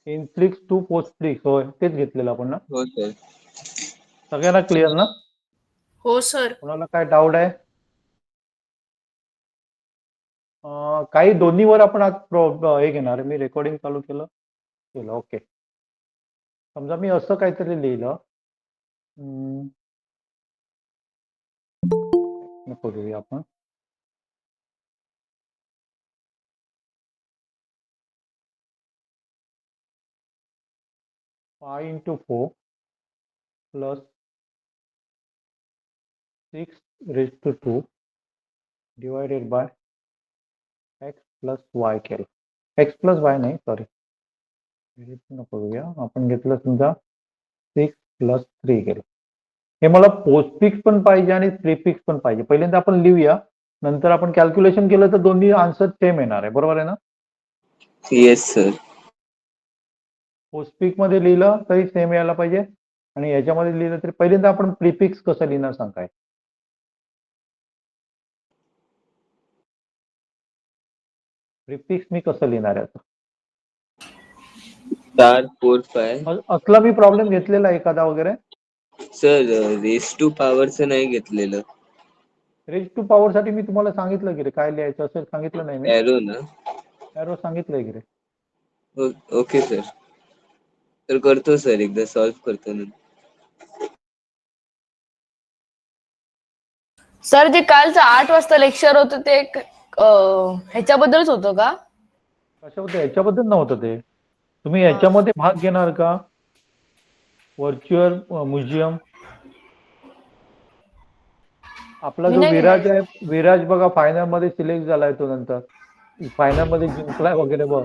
इनफ्लिक्स to पोस्टफ्लिक्स होय तेच घेतलेलं आपण ना. हो सर. सगळ्यांना क्लिअर ना. हो सर. कोणाला काय डाऊट आहे. काही दोन्हीवर आपण आज हे घेणार आहे. मी रेकॉर्डिंग चालू केलं ओके. समजा मी असं काहीतरी लिहिलं करूया आपण. Five into 4 plus 6 raise to 2 divided by x plus y केलं. एक्स प्लस वाय नाही सॉरी करूया आपण घेतलं समजा 6 प्लस 3 केलं. हे मला पोस्टफिक्स पण पाहिजे आणि प्रीफिक्स पण पाहिजे. पहिल्यांदा आपण लिहूया नंतर आपण कॅल्क्युलेशन केलं तर दोन्ही आन्सर सेम येणार आहे. बरोबर आहे ना. Yes sir. पोस्टफिक्स मध्ये लिहिलं तरी सेम यायला पाहिजे आणि याच्यामध्ये लिहिलं तरी. पहिल्यांदा आपण प्रीफिक्स कसं लिहिणार सांगाय. प्रीफिक्स मी कसं लिहिणार आहे. 4 4 5 असला मी प्रॉब्लेम घेतलेला एखादा वगैरे. सर रेस टू पॉवरचं नाही घेतलेलं. रेज टू पॉवर साठी मी तुम्हाला सांगितलं की रे काय लिहायचं असेल सांगितलं नाही मी. एरो ना. एरो सांगितलंय की रे. Okay sir. तर करतो सर एकदा सॉल्व्ह करतो ना. सर जे कालचं 8 वाजता लेक्चर होतं ते ह्याच्याबद्दलच होतं का. कशाबद्दल. याच्याबद्दल नव्हतं ते. तुम्ही याच्यामध्ये भाग घेणार का. Virtual museum. आपला जो विराज आहे विराज बघा फायनल मध्ये सिलेक्ट झालाय तो नंतर फायनल मध्ये जिंकलाय वगैरे बघ.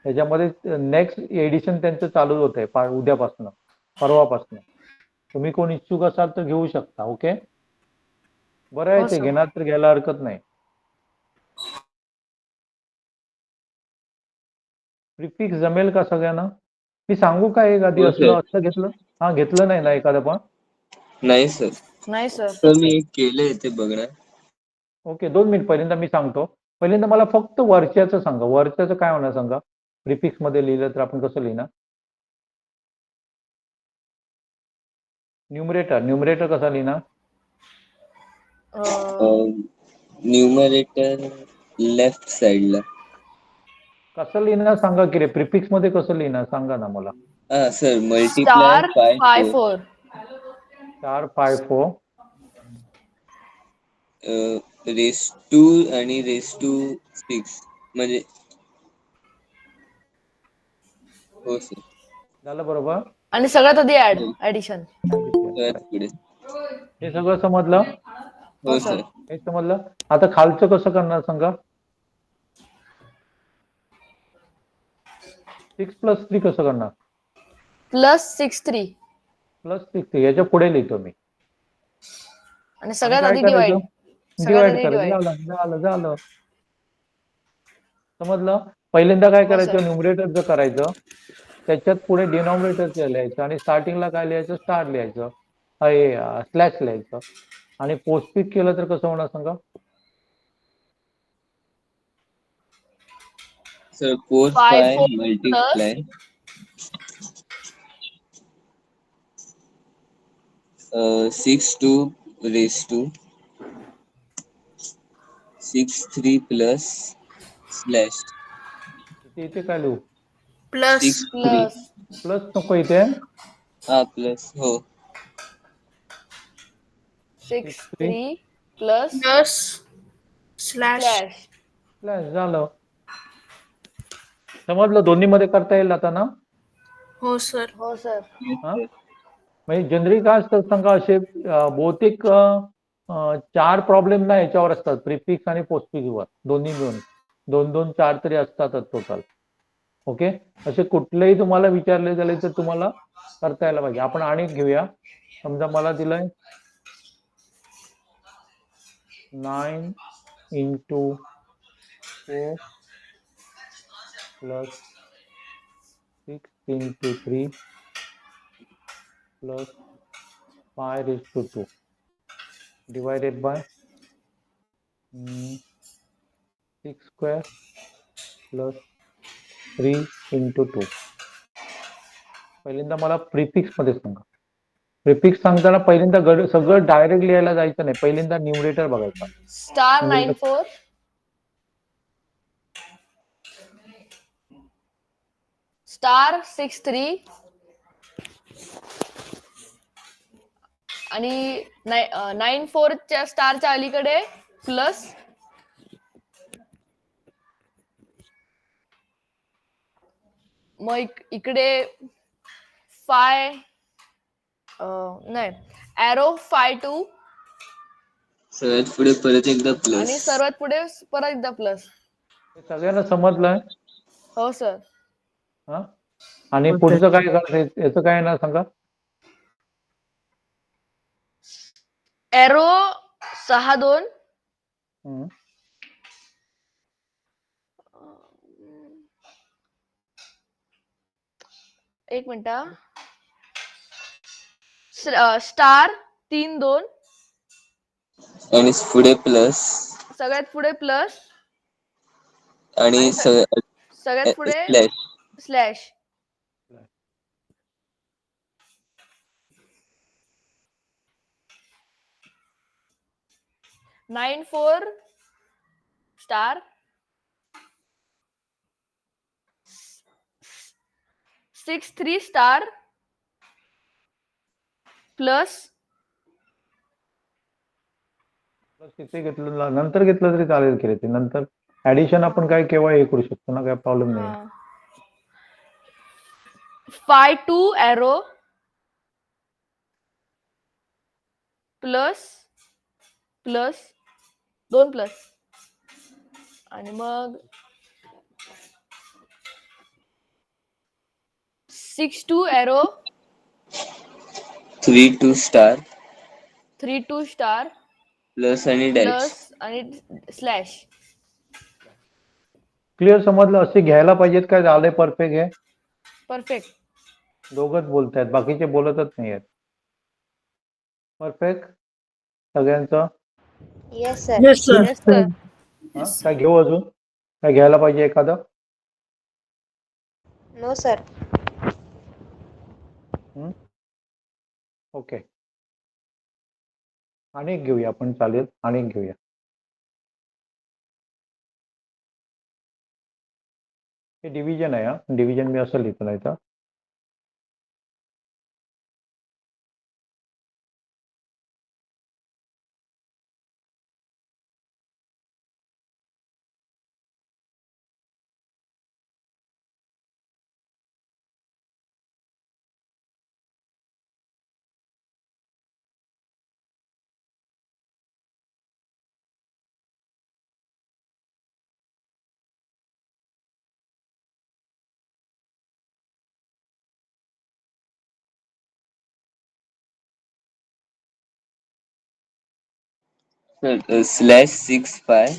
त्याच्यामध्ये नेक्स्ट एडिशन त्यांचं चालू होत आहे उद्यापासून परवापासून. तुम्ही कोण इच्छुक असाल तर घेऊ शकता. ओके बरं आहे ते घेणार तर घ्यायला हरकत नाही. प्रीफिक्स जमेल का सगळ्यांना. मी सांगू का एक आधी असं घेतलं. हा घेतलं नाही ना एखादं पण. नाही सर. नाही सर. तर मी केलंय ते बघणार. ओके 2 मिनिट पहिल्यांदा मी सांगतो. पहिल्यांदा मला फक्त वरच्याचं सांगा. वरच्याचं काय होणार सांगा. प्रीफिक्स मध्ये लिहिलं तर आपण कसं लिहिणार. न्यूमरेटर कसा लिहिणार. न्यूमरेटर लेफ्ट साइडला. कसं लिहिणार सांगा की रे. प्रीफिक्स मध्ये कसं लिहिणार सांगा ना मला. हा सर मल्टीप्लाय 5 4 4 5 4 रेस टू आणि रेस टू 6 म्हणजे हो सर. झालं बरोबर. आणि सगळ्यात आधी ऍडिशन. हे सगळं समजलं. हो सर. हे समजलं. आता खालचं कसं करणार सांगा. 6 प्लस 3 कसं करणार. +6 3 प्लस 6 याच्या पुढे लिहितो मी. आणि सगळ्यात आधी डिवाइड करायचं. झालं समजलं. पहिल्यांदा काय करायचं न्यूमरेटरचं करायचं. त्याच्यात पुढे डिनॉमिनेटरचं लिहायचं आणि स्टार्टिंगला काय लिहायचं स्टार लिहायचं स्लॅश लिहायचं. आणि पोस्टफिक्स केलं तर कसं होणार सांगा. Sir 4 5 multiply 6 2 raise to 6 3 plus slash. इथे काय लिहू. प्लस प्लस नको इथे. हा प्लस हो. 6 3 प्लस स्लॅश. झालं. समजलं. दोन्ही मध्ये करता येईल आता ना. हो सर. हो सर. म्हणजे जनरली काय असतं सांगा असे बहुतेक 4 प्रॉब्लेम ना याच्यावर असतात. प्रीफिक्स आणि पोस्टफिक्स वर दोन्ही मिळून 2 4 तरी असतातच टोटल. ओके असे कुठलेही तुम्हाला विचारले झाले तर तुम्हाला करता यायला पाहिजे. आपण आणि घेऊया. समजा मला दिलंय 9 into 4 plus 6 into 3 plus 5 raise to 2 divided by 6 square plus 3 into 2 पहिल्यांदा मला प्रिफिक्स मध्ये सांगा. प्रिफिक्स सांगताना पहिल्यांदा सगळं डायरेक्ट लिहायला जायचं नाही, पहिल्यांदा न्यूमरेटर बघायचा. स्टार 94 स्टार 63 आणि 94 च्या स्टारच्या अलीकडे प्लस मग इकडे फाय नाही एरो 52 सगळ्यात पुढे परत एकदा आणि प्लस. सर्वात पुढे परत एकदा प्लस. हे सगळ्यांना समजलंय? हो सर. हा, आणि पुढचं काय करायचं याचं काय ना सांगा. एरो 62 हम्म. एक मिनिट स्टार 32 आणि पुढे प्लस सगळ्यात पुढे प्लस आणि आणि सगळ्यात पुढे slash. Slash. Nine 4 star 63 star plus तिथे घेतलं नंतर घेतलं तरी चालेल की रे, ते नंतर ऍडिशन आपण काय केव्हा हे करू शकतो ना, काय प्रॉब्लेम नाही. 52 एरो प्लस प्लस 2 प्लस आणि मग 62 एरो 32 स्टार 32 स्टार प्लस आणि डॅश. प्लस आणि स्लॅश. क्लिअर समजलं? असे घ्यायला पाहिजेत काय? झालंय परफेक्ट? हे परफेक्ट. दोघंच बोलतायत, बाकीचे बोलतच नाहीयेत. परफेक्ट सगळ्यांचं? Yes sir. Yes, sir. Yes, sir. हा, काय घेऊ अजून? काय घ्यायला पाहिजे एखादं? No sir. ओके, अनेक घेऊया आपण, चालेल, अनेक घेऊया. हे डिव्हिजन आहे. हा डिव्हिजन मी असं लिहितो नाही तर. स्लॅश 65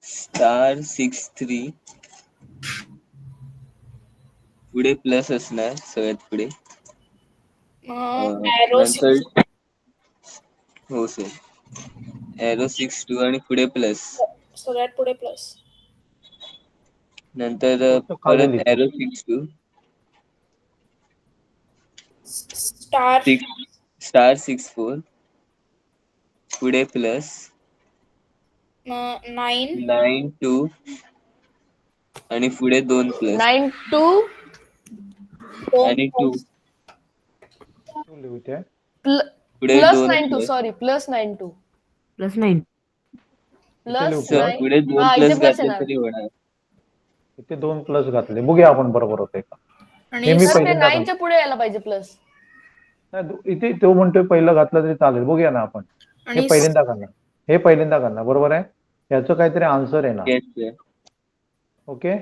स्टार 63 पुढे प्लस असणार सगळ्यात पुढे. Arrow नंतर हो सर, एरो 62 आणि पुढे प्लस. सगळ्यात पुढे प्लस. नंतर थोडंसं खाली परत लिहितो. एरो 62 स्टार स्टार 64 पुढे प्लस 9 92 आणि पुढे 2 प्लस 92 आणि 2 तू लिहिते. पुढे प्लस 2 92 प्लस. सॉरी प्लस 92 +9 इथे लिहू प्लस का? पुढे 2 हा इथे प्लस प्लस घातले येणार. तरी होणार. इथे 2 प्लस घातले, बघूया आपण बरोबर होते का. आणि हे मी सर ते पहिल्यांदा 9 च्या पुढे यायला पाहिजे प्लस. इथे तो म्हणतोय पहिलं घातलं तरी चालेल, बघूया ना आपण. हे आणि पहिल्यांदा करणार, हे पहिल्यांदा करणार, बरोबर आहे. याचं काहीतरी आन्सर आहे ना. Yes, sir. ओके,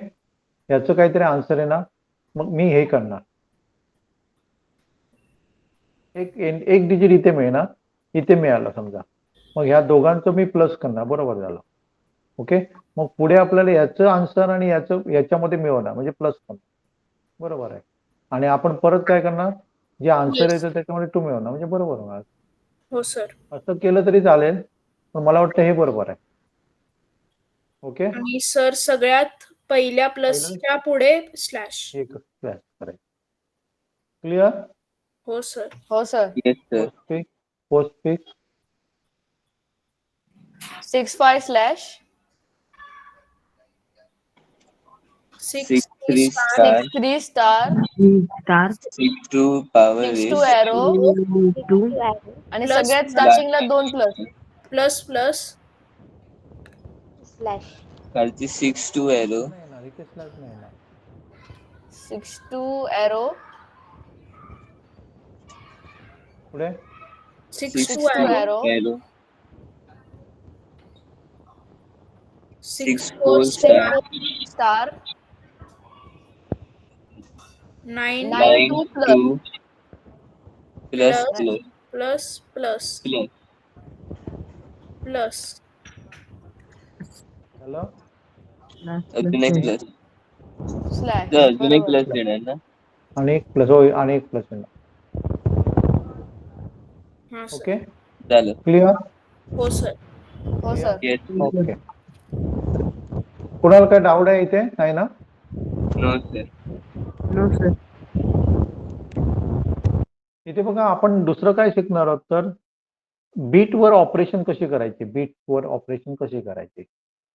याचं काहीतरी आन्सर आहे ना. मग मी हे करणार, एक डिजिट इथे मिळणार, इथे मिळालं समजा, मग ह्या दोघांचं मी प्लस करणार, बरोबर झालं. ओके, मग पुढे आपल्याला याचं आन्सर आणि याच्यामध्ये मिळवणार, म्हणजे प्लस करणार, बरोबर आहे. आणि आपण परत काय करणार, जे आन्सर Yes. येतं त्याच्यामध्ये टू मिळवणार, म्हणजे बरोबर होणार. हो सर. असं केलं तरी चालेल, पण मला वाटतं हे बरोबर आहे. ओके, आणि सर सगळ्यात पहिल्या प्लसच्या पुढे स्लॅश. एक स्लॅश करायचं. क्लिअर? हो सर. हो sir. Yes sir. Postfix 6 5 slash 6 6 3 3 star 6 3 star 6 2 power 6 raise 2 arrow आणि Plus सगळ्यात plus. स्टार्टिंगला 2 प्लस प्लस प्लस खालची 6 2 एरो नाही येणार, इथे स्लॅश नाही येणार. 6 2 एरो पुढे 6 6 2 2 arrow. Arrow arrow 6 6 4 4 star. Star 9 9 9 2 2 plus plus plus plus plus plus plus. झालं? अजून एक प्लस स्लॅश अजून एक बरोबर. प्लस देणार ना. आणि एक प्लस होय, आणि एक प्लस येणार. हा सर. ओके झालं. क्लिअर? हो सर. हो सर. येस. ओके. कुणाला काय डाऊट आहे इथे? नाही ना? No sir. इथे बघा आपण दुसरं काय शिकणार आहोत तर बीटवर ऑपरेशन कशी करायची, बीटवर ऑपरेशन कशी करायची.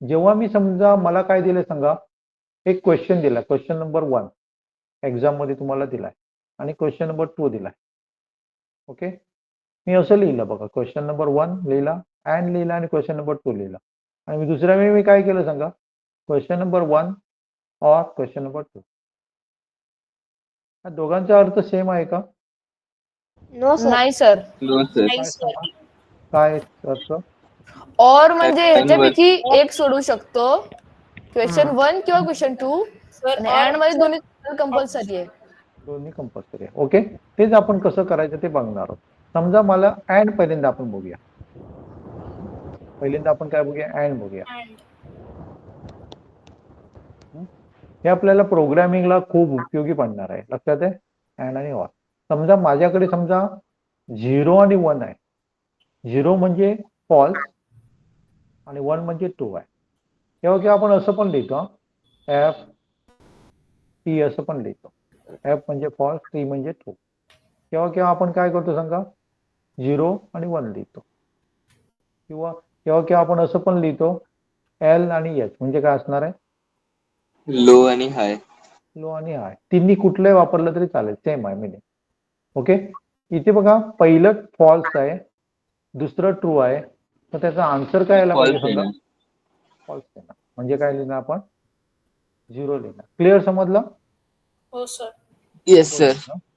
जेव्हा मी समजा मला काय दिलं सांगा, एक क्वेश्चन दिला, क्वेश्चन नंबर 1 एक्झाम मध्ये तुम्हाला दिलाय आणि क्वेश्चन नंबर 2 दिलाय. ओके, मी असं लिहिलं बघा, क्वेश्चन नंबर 1 लिहिला अँड लिहिला आणि क्वेश्चन नंबर 2 लिहिला आणि दुसऱ्या वेळी मी काय केलं सांगा, क्वेश्चन नंबर 1 और क्वेश्चन नंबर 2. या दोघांचा अर्थ सेम आहे का? नाही सर. No sir. नाही काय सर. सांगा? काय अर्थ? और म्हणजे ह्याच्यापैकी एक सोडू शकतो, क्वेश्चन 1 किंवा क्वेश्चन 2 सर आणि or अँड मध्ये दोन्ही कंपल्सरी आहे. दोन्ही कंपल्सरी आहे. ओके, तेच आपण कसं करायचं ते बघणार आहोत. समजा मला अँड पहिल्यांदा आपण बघूया. पहिल्यांदा आपण काय बघूया, अँड बघूया. and. हे आपल्याला प्रोग्रामिंगला खूप उपयोगी पडणार आहे. लक्षात आहे? अँड आणि ऑर. समजा माझ्याकडे समजा 0 आणि 1 आहे. 0 म्हणजे फॉल्स आणि 1 म्हणजे ट्रू आहे. तेव्हा किंवा आपण असं पण लिहितो, एफ टी असं पण लिहितो. एफ म्हणजे फॉल्स, टी म्हणजे ट्रू. केव्हा आपण काय करतो सांगा, 0 आणि 1 लिहितो. किंवा केव्हा आपण असं पण लिहितो, एल आणि एच म्हणजे काय असणार आहे, लो आणि हाय. लो आणि हाय. तिन्ही कुठलंही वापरलं तरी चालेल, सेम आहे मिनिंग. ओके, इथे बघा पहिलं फॉल्स आहे, दुसरं ट्रू आहे, तर त्याचा आन्सर काय यायला पाहिजे फॉल्स सांगा, फॉल्स येणार. म्हणजे काय लिहिणार आपण, 0 लिहिणार. क्लिअर समजलं? हो सर. Yes sir.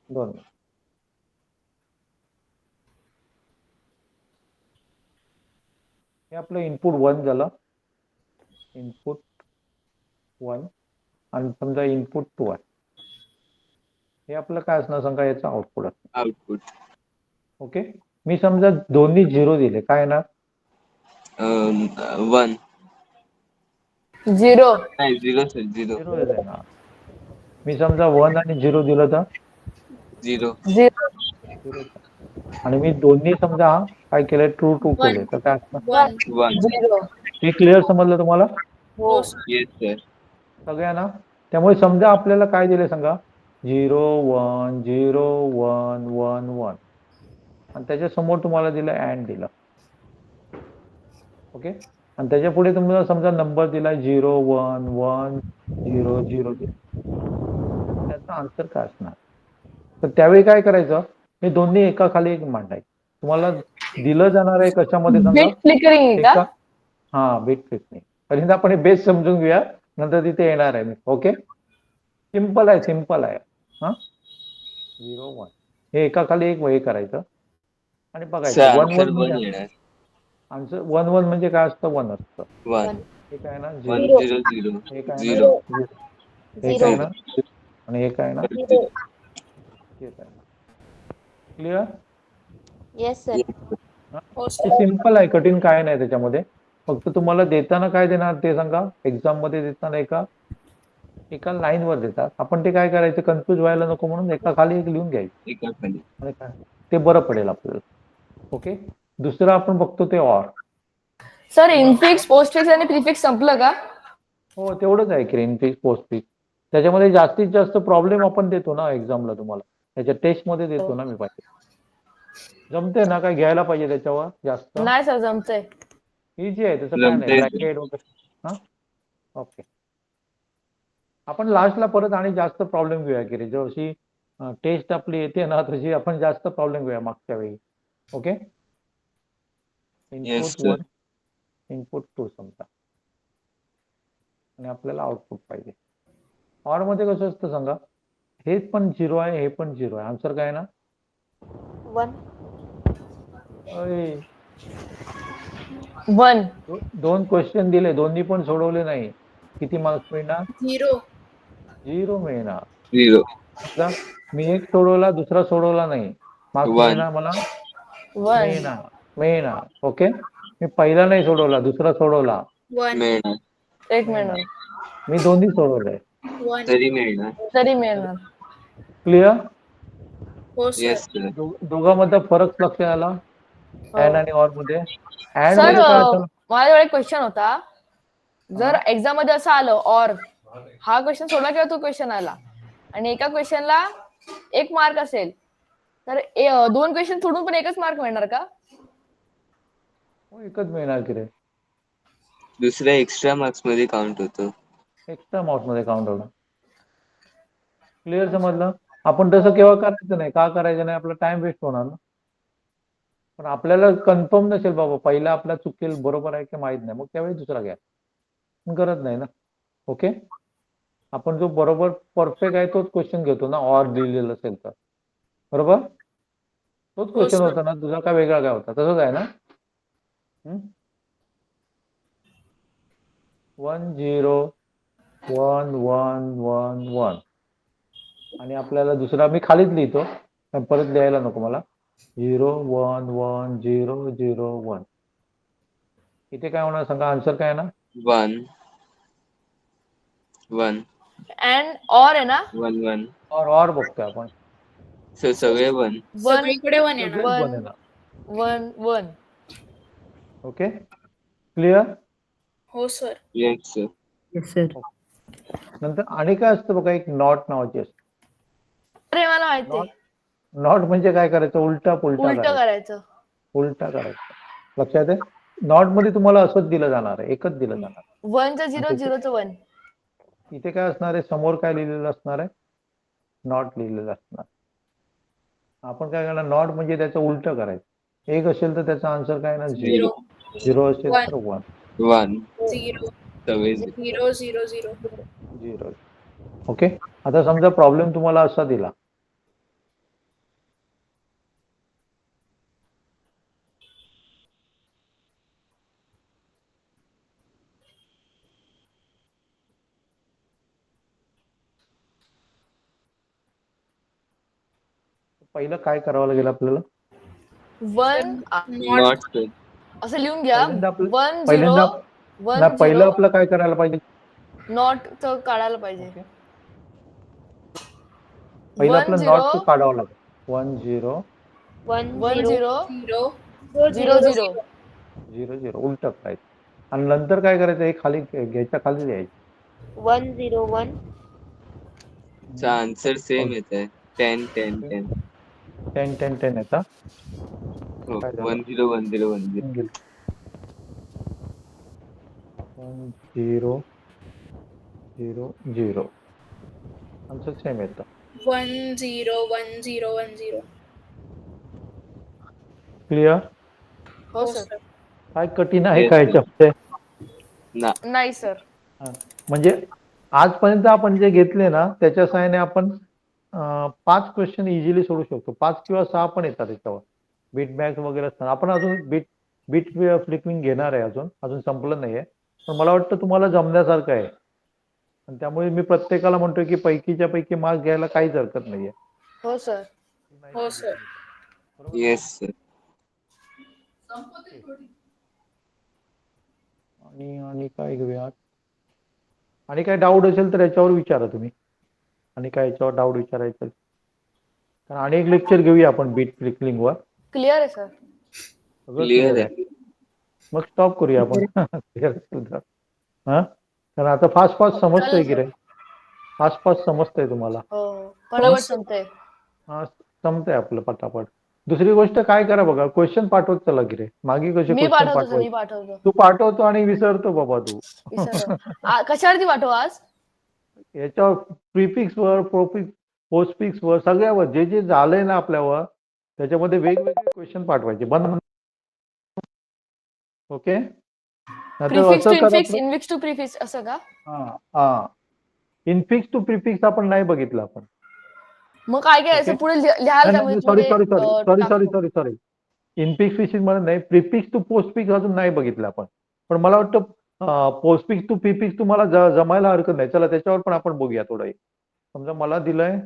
2 मिनिट. हे आपलं इनपुट 1 झालं, इनपुट 1 आणि समजा इनपुट 2 आहे. हे आपलं काय असणार सांगा, याचं आउटपुट असणार. आउटपुट ओके, मी समजा दोन्ही 0 दिले, काय येणार, 1 0 नाही 0 सर. 0 0 येणार. मी समजा 1 आणि 0 दिलं तर 0 0 0. आणि मी दोन्ही समजा काय केलंय, ट्रू ट्रू केले तर काय असणार, 1. 1. 0 हे क्लिअर समजलं तुम्हाला हो सर. Yes sir. सगळ्यांना? त्यामुळे समजा आपल्याला काय दिले सांगा, 0 1 0 1 1 1 आणि त्याच्या समोर तुम्हाला दिलं अँड दिलं. ओके, आणि त्याच्या पुढे तुम्हाला समजा नंबर दिला 0 1 1 0 0 दिला. त्याचा आन्सर काय असणार, तर त्यावेळी काय करायचं, हे दोन्ही एका खाली एक मांडायचं. तुम्हाला दिलं जाणार आहे कशामध्ये सांगा, बिट फ्लिकरिंग का? हा बीट फ्लिकरिंग. पहिल्यांदा आपण हे बेस समजून घेऊया, नंतर तिथे येणार आहे मी. ओके, सिंपल आहे, सिंपल आहे. हा 0 1 हे एका खाली एक वही करायचं आणि बघायचं. 1 आन्सर 1 1 म्हणजे येणार. आन्सर 1 1 म्हणजे काय असतं, 1 असतं. 1 हे काय ना 1 0, 0 0 हे काय ना 0 0, हे काय ना आणि हे काय ना, हे काय ना. क्लिअर? Yes sir. हो ते सर. सिंपल आहे, कठीण काय नाही त्याच्यामध्ये. फक्त तुम्हाला देताना काय देणार ते सांगा, एक्झाम मध्ये देताना एका लाईन वर देतात. आपण ते काय करायचं, कन्फ्युज व्हायला नको म्हणून एका खाली एक लिहून घ्यायचं एका खाली. आणि काय ते बरं पडेल आपल्याला. ओके, दुसरं आपण बघतो ते ऑर. सर इन्फिक्स पोस्टफिक्स आणि प्रीफिक्स संपलं का? हो तेवढंच आहे की इनपीक पोस्टपीक. त्याच्यामध्ये जास्तीत जास्त प्रॉब्लेम आपण देतो ना एक्झामला तुम्हाला. त्याच्या टेस्टमध्ये देतो ना मी पाहिजे. जमते ना, काय घ्यायला पाहिजे त्याच्यावर जास्त? नाही सर जमतंय. इझी आहे तसं काय नाही. जमतंय. ब्रॅकेट वगैरे. हा ओके. आपण लास्टला परत आणि जास्त प्रॉब्लेम घेऊया की रे, जशी टेस्ट आपली येते ना तशी आपण जास्त प्रॉब्लेम घेऊया मागच्या वेळी. Okay. Yes, input sir. 1 input 2 समजा आणि आपल्याला आउटपुट पाहिजे. ऑर मध्ये कसं असतं सांगा, हे पण 0 आहे, हे पण 0 आहे. आन्सर काय ना? 1. अय, 1. दोन क्वेश्चन दिले, दोन्ही पण सोडवले नाही. किती मार्क्स मिळणार? 0. 0 मिळणार. 0. समजा मी एक सोडवला, दुसरा सोडवला नाही, मार्क्स 1. मिळणार मला? 1. मिळणार. मिळणार. ओके. मी पहिला नाही सोडवला, दुसरा सोडवला, 1. मिळणार. एक मिळणार. मी दोन्ही सोडवलंय. 1. तरी मिळणार. तरी मिळणार. क्लिअर? हो सर. Yes sir. दोघांमध्ये फरक लक्षात आला? अँड आणि ऑर मध्ये? अँड सर मध्ये काय असतं? माझ्याकडे एक क्वेश्चन होता. जर एक्झाम मध्ये असं आलं ऑर हा क्वेश्चन सोडला किंवा तो क्वेश्चन आला आणि एका क्वेश्चनला 1 मार्क असेल तर 2 क्वेश्चन सोडून पण एकच मार्क मिळणार का? हो, एकच मिळणार की रे. दुसऱ्या एक्स्ट्रा मार्क्स मध्ये काउंट होतो. एक्स्ट्रा मार्क्स मध्ये काउंट होणार. क्लिअर समजलं? आपण तसं केव्हा करायचं नाही. का करायचं नाही? आपला टाइम वेस्ट होणार ना. पण आपल्याला कन्फर्म नसेल बाबा, पहिला आपला चुकेल बरोबर आहे की माहित नाही, मग त्यावेळी दुसरा घ्या. पण करत नाही ना. ओके. आपण जो बरोबर परफेक्ट आहे तोच क्वेश्चन घेतो ना, ऑर लिहिलेलं असेल तर. बरोबर? तोच क्वेश्चन sir. होता ना, तुझा काय वेगळा काय होता? तसंच आहे ना? 1 0 1 1 1 1 आणि आपल्याला दुसरा मी खालीच लिहितो, पण परत लिहायला नको मला. 0 1 1 0 0 1. इथे काय होणार सांगा? आन्सर काय ना? 1 1 अँड ऑर आहे ना? 1 1. ऑर बघतोय आपण. सर सगळे 1. सगळीकडे 1 येणार. सगळेच बने ना. 1 1. ओके. क्लिअर? हो sir. Yes sir. Yes sir. नंतर आणि काय असतं बघा, एक नॉट नावाची असते. अरे मला माहिती आहे. नॉट म्हणजे काय करायचं? उलटा पुलटा उलट करायचं. करायचं. उलटा करायचं. लक्षात आहे? नॉट मध्ये तुम्हाला असंच दिलं जाणार आहे, एकच दिलं जाणार. 1चं 0 0चं 1. इथे काय असणार आहे? समोर काय लिहिलेलं असणार आहे? नॉट लिहिलेलं असणार. आपण काय करणार? नॉट म्हणजे त्याचं उलट करायचं. एक असेल तर त्याचा आन्सर काय ना? 0. 0 असेल तर 1. 1. 0. सगळे 0 0 0. 0. ओके. आता समजा प्रॉब्लेम तुम्हाला असा दिला, पहिलं काय करावं लागेल आपल्याला? 1 नॉट सर. असं लिहून घ्या. पहिल्यांदा आपलं- 1 पहिल्यांदा 0 ना 1 पहिलं 0 आपलं काय करायला पाहिजे? नॉटचं काढायला पाहिजे. पहिलं 1 आपलं 0 नॉट काढावं लागेल. 1 0 1 1 0 0 0 0 0. 0 0 उलट करायचं. आणि नंतर काय करायचं? हे खाली घ्यायच्या खाली द्यायचं. 1 0 1 चा आन्सर सेम येत आहे. 10 10 10. 10 10 10 येता. हो. काय झालं? 1 0 1 0 1 0. 1 0 0 0 आन्सर सेम येतं. 1 0 1 0 1 0. क्लिअर? हो हो सर. सर. काय कठीण आहे Yes, काय sir. याच्यामध्ये? ना. नाही सर. म्हणजे आजपर्यंत आपण जे घेतले ना त्याच्या सहाय्याने आपण 5 क्वेश्चन इझिली सोडू शकतो. 5 किंवा 6 पण येतात त्याच्यावर. बीट बॅग्स वगैरे असतात. आपण अजून बीट फ्लिपिंग घेणार आहे, अजून संपलं नाहीये. पण मला वाटतं तुम्हाला जमण्यासारखं आहे. आणि त्यामुळे मी प्रत्येकाला म्हणतोय की पैकीच्या पैकी मार्क्स घ्यायला काहीच हरकत नाहीये. हो सर. हो सर. Yes sir. आणि काय घेऊयात? आणि काय डाऊट असेल तर याच्यावर विचारा तुम्ही. आणि काय याच्यावर डाऊट विचारायचं? कारण आणि एक लेक्चर घेऊया आपण बीट फ्लिपिंग वर. क्लिअर आहे सर. सगळं क्लिअर क्लिअर आहे. आहे. मग स्टॉप करूया आपण. क्लिअर असेल तर. हा कारण आता फास्ट फास्ट समजतंय चालेल की रे, फास्ट फास्ट समजतंय तुम्हाला. हो पटापट sir. संपतंय. हा जमतंय आपलं पटापट. दुसरी गोष्ट काय करा बघा, क्वेश्चन पाठवत चला की रे. मागे कसे मी क्वेश्चन पाठवतो सर, मी पाठवायचे, पाठवतो. तू पाठवतो आणि विसरतो बाबा तू. विसरलो. कशावरती पाठवू आज? याच्यावर प्रिफिक्स वर, पोस्टफिक्स वर, सगळ्यावर जे जे झालंय ना आपल्यावर त्याच्यामध्ये वेगवेगळे क्वेश्चन पाठवायचे. बंद. ओके. नाहीतर प्रिफिक्स असं टू करा. इन्फिक्स, इन्फिक्स टू प्रिफिक्स असं का? हा इनफिक्स टू प्रिफिक्स आपण नाही बघितलं आपण. मग काय काय असं Okay. पुढे लिहाल का? म्हणजे सॉरी पुढे सॉरी सॉरी सॉरी सॉरी टाकतो. सॉरी सॉरी इनफिक्स फिशिंग मध्ये नाही, प्रिफिक्स टू पोस्टफिक्स अजून नाही बघितलं आपण. पण मला वाटतं पोस्टफिक्स टू प्रिफिक्स तुम्हाला जमायला हरकत नाही. चला त्याच्यावर पण आपण बघूया थोडं. समजा मला दिलंय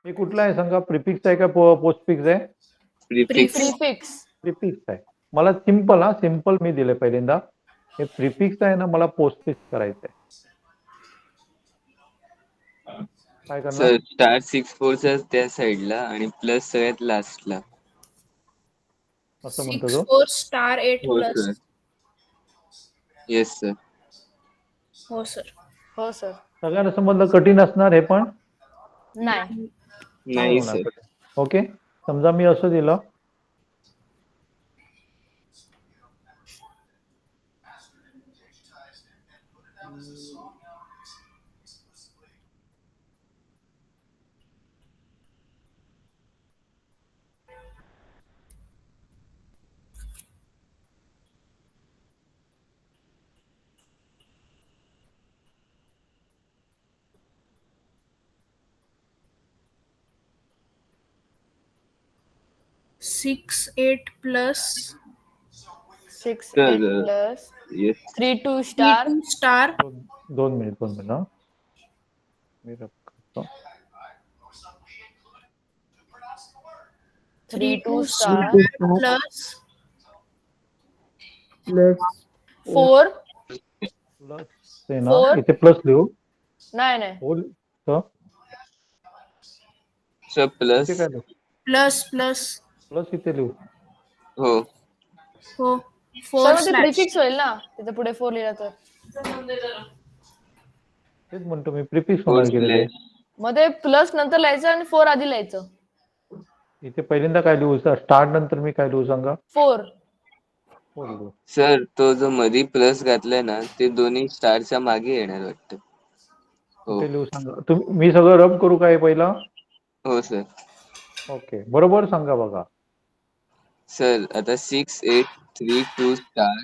हे कुठलं आहे सांगा, प्रिफिक्स आहे का पोस्टफिक्स आहे? प्रिफिक्स. प्रिफिक्स. प्रिफिक्स आहे. मला सिंपल मी दिलंय पहिल्यांदा. हे प्रिफिक्स आहे ना, मला पोस्टफिक्स करायचं आहे. काय करणार? सर स्टार 6-4च्या त्या साईडला आणि प्लस सगळ्यात लास्टला. असं म्हणतो 6 तो. 4 स्टार 8 हो प्लस. सर. Yes sir. हो सर. हो सर. सगळ्यांना समजलं कठीण असणार हे पण? नाही. नाही होणार सर. कठीण. ओके. समजा मी असं दिलं 6 8 plus 6 sir 8 plus yes. 3 2 star 2 star 2 minute हा. मी रब करतो. 3 2 स्टार स्टार प्लस 4 प्लस आहे ना, 4 इथे प्लस लिहू. नाही नाही होल तर सर प्लस. इथे काय लिहू? प्लस प्लस प्लस इथे लिहू. हो. हो सर 4 मग ते स्लॅश प्रिफिक्स होईल ना त्याच्या पुढे 4 लिहिला तर. तेच म्हणतो मी, प्रिफिक्स 4 होणार की रे ते. स्लॅश. मग ते प्लस नंतर लिहायचं आणि 4 आधी लिहायचं. इथे पहिल्यांदा काय लिहू? स्टार्ट नंतर मी काय लिहू सांगा? 4 4 लिहू. सर तो जो मधी प्लस घातलाय ना ते दोन्ही स्टारच्या मागे येणार वाटतं. हो. कुठे लिहू सांगा तुम्ही? मी सगळं रब करू काय पहिला? हो सर. ओके बरोबर सांगा बघा. सर आता 6 8 3 2 स्टार.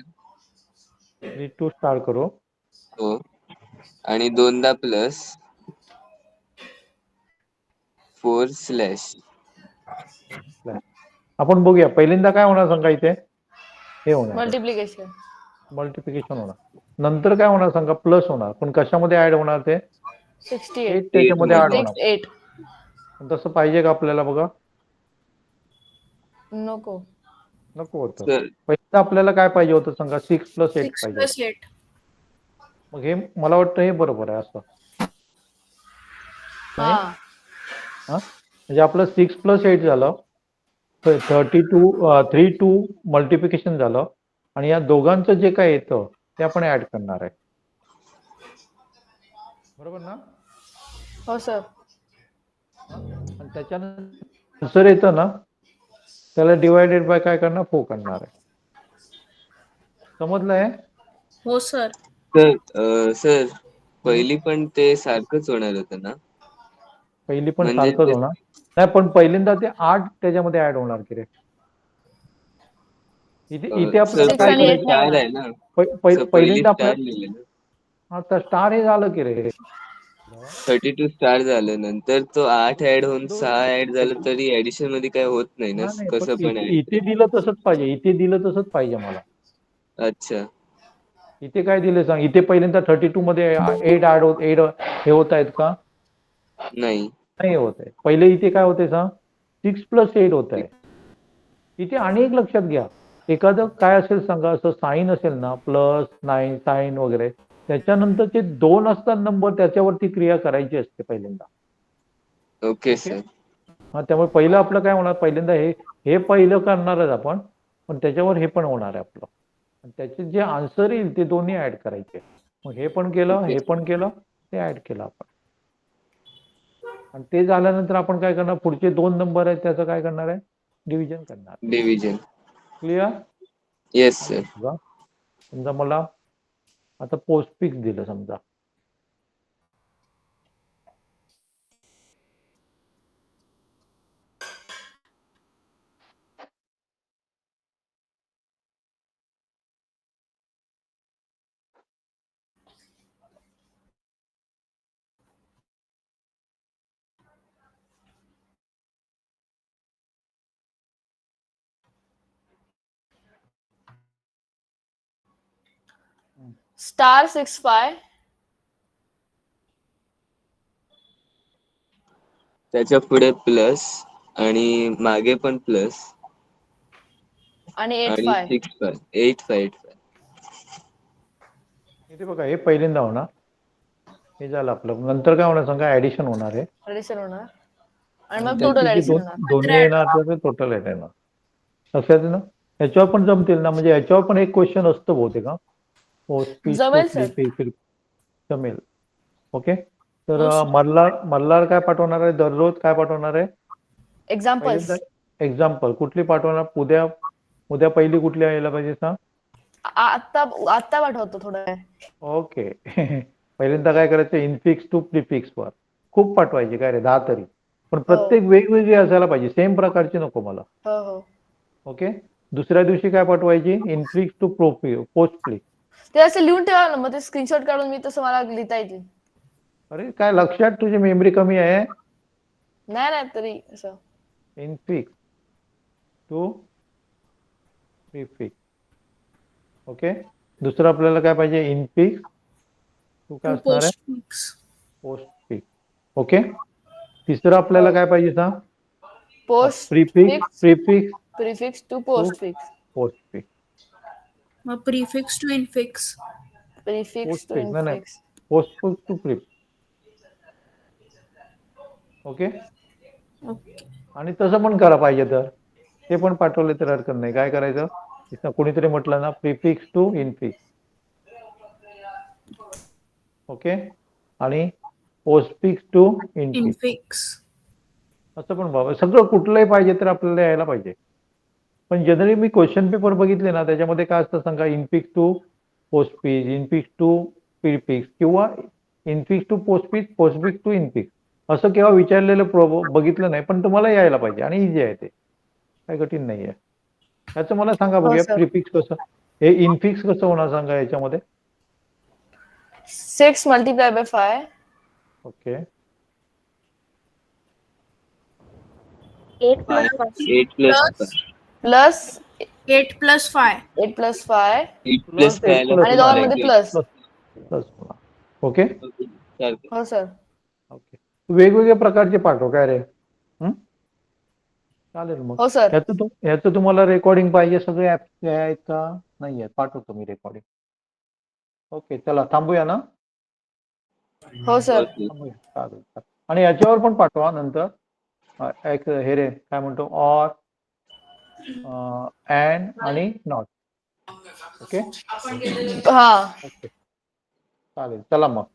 3 2 स्टार्ट करू. हो. आणि दोनदा प्लस 4 स्लॅश. आपण बघूया पहिल्यांदा काय होणार सांगा. इथे हे होणार मल्टिप्लिकेशन. मल्टिप्लिकेशन होणार. नंतर काय होणार सांगा? प्लस होणार. पण कशामध्ये ऍड होणार ते? 68 8 त्याच्यामध्ये ऍड 6 होणार. 8 पण तसं पाहिजे का आपल्याला? बघा नको. नको होतं. सर पहिलं आपल्याला काय पाहिजे होतं सांगा? 6 + 8 6 पाहिजे प्लस होतं. 8 मग हे मला वाटतं हे बरोबर आहे असं. हा म्हणजे आपलं 6 + 8 झालं. 3 2 मल्टिप्लिकेशन झालं आणि या दोघांचं जे काय येतं ते आपण ऍड करणार आहे. बरोबर ना? हो सर. आणि त्याच्यानंतर आन्सर येतं ना त्याला डिवायडेड बाय काय करणार? 4 करणार आहे. समजलंय? हो सर. सर पहिली पण ते सारखंच होणार होतं ना? पहिली पण म्हणजे सारखंच ते होणार. नाही पण पहिल्यांदा ते 8 त्याच्यामध्ये ऍड होणार की रे. इथे आपल्याला सर 6 काय आणि 8 पहिली नाही करायचं? स्टार होणार. आहे ना. सर पहिली पहिल्यांदा स्टार आपल्याला लिहिले ना. आता स्टार हे झालं की रे. 32 स्टार झालं नंतर तो 8 ऍड होऊन दोन 6 ऍड झालं तरी ऍडिशन मध्ये काय होत नाही ना. नाही पण कसं पण ऍड. इथे दिलं तसंच पाहिजे. इथे दिलं तसंच पाहिजे मला. अच्छा. इथे काय दिलं सांग? इथे पहिल्यांदा 32 मध्ये 8 हे होत आहेत का? नाही. नाही होत आहे. पहिले इथे काय होते सांग? 6 + 8 होत आहे. इथे आणि एक लक्षात घ्या. एखादं काय असेल सांगा, असं साईन असेल ना +9 साईन वगैरे, त्याच्यानंतर ते 2 असतात नंबर त्याच्यावरती क्रिया करायची असते पहिल्यांदा. Okay okay? सर. हा, त्यामुळे पहिलं आपलं काय होणार, पहिल्यांदा हे पहिलं करणारच आपण, पण त्याच्यावर हे पण होणार आहे आपलं. आणि त्याचे जे आन्सर येईल ते दोन्ही ऍड करायचे. मग हे पण केलं, हे पण केलं, ते ऍड केलं आपण. आणि ते झाल्यानंतर आपण काय करणार, पुढचे 2 नंबर आहेत त्याचं काय करणार आहे, डिव्हिजन करणार. डिव्हिजन. क्लिअर? Yes sir. समजा मला आता पोस्टफिक्स दिलं समजा. *65 त्याच्या पुढे प्लस आणि मागे पण प्लस आणि आणि 85 85. इथे बघा, हे पहिल्यांदा होणार, हे झालं आपलं. नंतर काय होणार सांगा, ऍडिशन होणार आहे. ऍडिशन होणार आणि आणि मग त्याचे टोटल जे ऍडिशन होणार. दोन्ही येणार तर टोटल येणार. लक्षात आहे ना? याच्यावर पण जमतील ना, म्हणजे याच्यावर पण एक क्वेश्चन असतं बहुतेक. पोस्टफिक्स टू जमेल सर. प्रीफिक्स जमेल. ओके. तर हो, सर. मल्हार काय पाठवणार आहे, दररोज काय पाठवणार आहे? एक्झाम्पल्स. पहिल्यांदा एक्झाम्पल कुठली पाठवणार, उद्या पहिली कुठली यायला पाहिजे सांग? आता पाठवतो थोडं वेळ. ओके. पहिल्यांदा काय करायचं, इनफिक्स टू प्रिफिक्स वर खूप पाठवायचे, काय रे 10 तरी, पण प्रत्येक वेगवेगळी असायला पाहिजे, सेम प्रकारची नको मला. हो हो. ओके. दुसऱ्या दिवशी काय पाठवायची, इनफिक्स टू पोस्टफिक्स. ते असं लिहून ठेवा ना, मग ते स्क्रीनशॉट काढून मी तसं मला लिहिता येतील. अरे काय लक्षात, तुझी मेमरी कमी आहे. नाही तरी असं. Infix to prefix. ओके. दुसरं आपल्याला काय पाहिजे, इनफिक्स टू काय असणार आहे, पोस्टफिक्स. पोस्टफिक्स. ओके. तिसरं आपल्याला काय पाहिजे सांग, post prefix prefix to postfix. Postfix. मग prefix to infix. Prefix to postfix नाही, infix. Postfix to prefix. Okay. Okay. आणि तसं पण करा पाहिजे तर, ते पण पाठवले तर हरकत नाही. काय करायचं, कोणीतरी म्हटलं ना, प्रीफिक्स टू इनफिक्स. ओके. आणि पोस्टफिक्स टू इनफिक्स. इनफिक्स. असं पण बाबा, सगळं कुठलंही पाहिजे तर आपल्याला यायला पाहिजे. पण जनरली मी क्वेश्चन पेपर बघितले ना, त्याच्यामध्ये काय असतं सांगा, infix to postfix, infix to prefix, किंवा infix to postfix, postfix to infix, असं केव्हा विचारलेलं बघितलं नाही. पण तुम्हाला यायला पाहिजे आणि इझी आहे ते, काही कठीण नाही आहे. याचं मला सांगा हो बघूया, सर. प्रीफिक्स कसं, हे इनफिक्स कसं होणार सांगा याच्यामध्ये. 6 × 5. Okay. 8 plus 1. 8 plus plus 8 + 5. 8 + 5 plus Plus 8 आणि दोघांमध्ये प्लस. Plus okay. हो सर. ओके. वेगवेगळ्या प्रकारचे पाठव, काय रे. चालेल मग. हो सर. ह्याचं तुम्हाला रेकॉर्डिंग पाहिजे, सगळे ऍप आहेत का, नाही आहेत, पाठवतो मी रेकॉर्डिंग. ओके, चला थांबूया ना. हो सर. थांबूया, चालेल. आणि याच्यावर पण पाठवा नंतर, एक हे रे काय म्हणतो, ऑर, अँड आणि नॉट. ओके. हा. ओके, चालेल. चला मग.